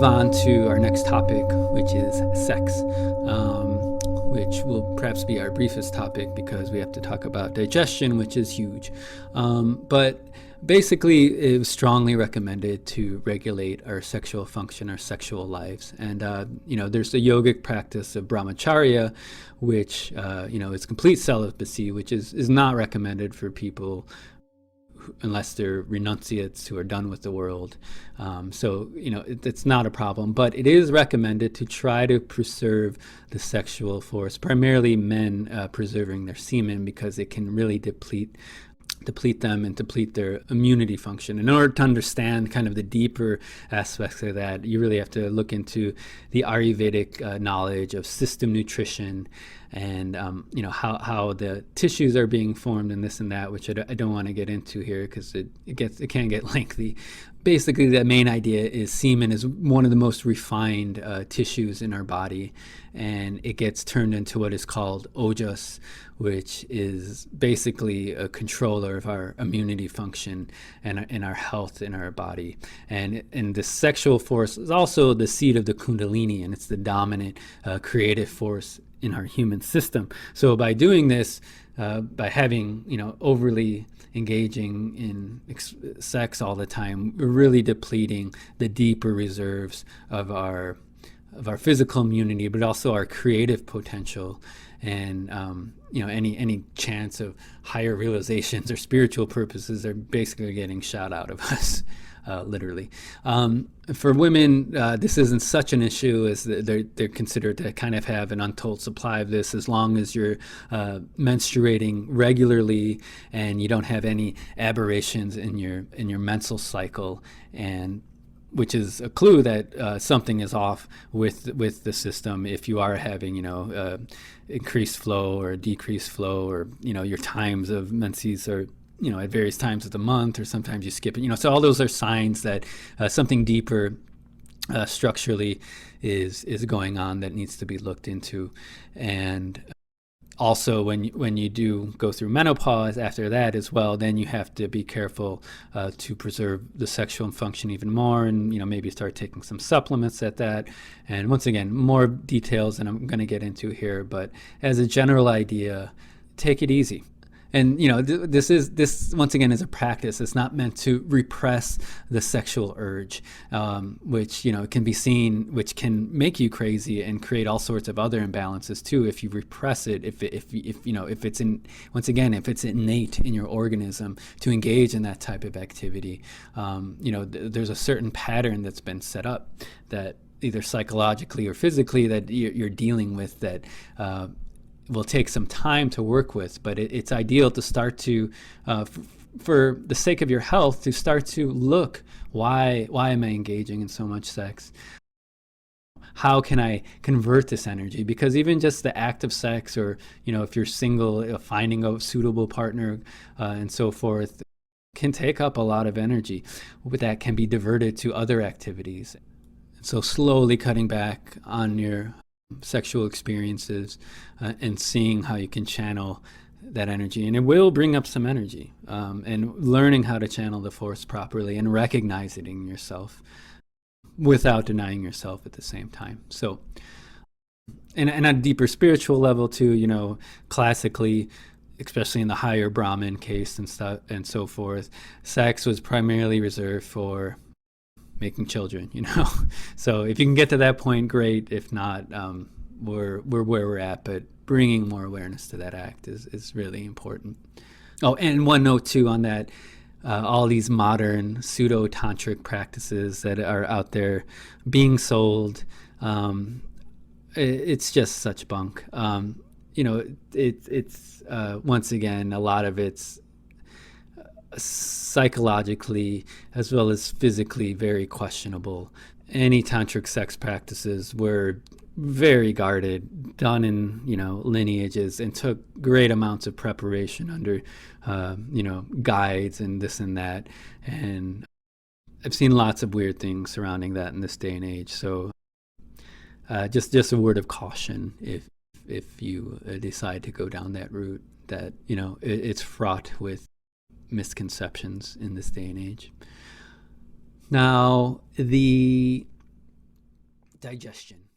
move on to our next topic, which is sex, which will perhaps be our briefest topic because we have to talk about digestion, which is huge. But basically, it was strongly recommended to regulate our sexual function, our sexual lives. And, there's the yogic practice of brahmacharya, which, is complete celibacy, which is not recommended for people unless they're renunciates who are done with the world. It's not a problem, but it is recommended to try to preserve the sexual force, primarily men preserving their semen, because it can really deplete them and deplete their immunity function. In order to understand kind of the deeper aspects of that, you really have to look into the Ayurvedic knowledge of system nutrition and how the tissues are being formed and this and that, which I don't want to get into here because it can get lengthy. Basically, the main idea is semen is one of the most refined tissues in our body, and it gets turned into what is called ojas, which is basically a controller of our immunity function and our health in our body. And the sexual force is also the seat of the kundalini, and it's the dominant creative force in our human system. So by doing this, by having overly engaging in sex all the time, we're really depleting the deeper reserves of our physical immunity, but also our creative potential, and any chance of higher realizations or spiritual purposes are basically getting shot out of us. Literally. For women, this isn't such an issue, as they're considered to kind of have an untold supply of this, as long as you're menstruating regularly and you don't have any aberrations in your menstrual cycle, and which is a clue that something is off with the system. If you are having increased flow or decreased flow, or your times of menses are at various times of the month, or sometimes you skip it. So all those are signs that something deeper structurally is going on that needs to be looked into. And also, when you do go through menopause after that as well, then you have to be careful to preserve the sexual function even more, and maybe start taking some supplements at that. And once again, more details than I'm going to get into here, but as a general idea, take it easy. And this once again is a practice. It's not meant to repress the sexual urge, which can be seen, which can make you crazy and create all sorts of other imbalances too if you repress it. If it's innate in your organism to engage in that type of activity, there's a certain pattern that's been set up that either psychologically or physically that you're dealing with that. Will take some time to work with, but it's ideal to start to, for the sake of your health, to start to look, why am I engaging in so much sex? How can I convert this energy? Because even just the act of sex, or if you're single, finding a suitable partner and so forth, can take up a lot of energy that can be diverted to other activities. So slowly cutting back on your sexual experiences and seeing how you can channel that energy, and it will bring up some energy, and learning how to channel the force properly and recognizing it in yourself without denying yourself at the same time. So and at a deeper spiritual level too, classically, especially in the higher Brahmin case and stuff and so forth, sex was primarily reserved for making children, So if you can get to that point, great. If not, we're where we're at, but bringing more awareness to that act is really important. Oh, and one note too on that, all these modern pseudo-tantric practices that are out there being sold, it's just such bunk. It's once again, a lot of it's psychologically as well as physically very questionable. Any tantric sex practices were very guarded, done in lineages, and took great amounts of preparation under guides and this and that. And I've seen lots of weird things surrounding that in this day and age. So just a word of caution if you decide to go down that route, that it's fraught with misconceptions in this day and age. Now, the digestion.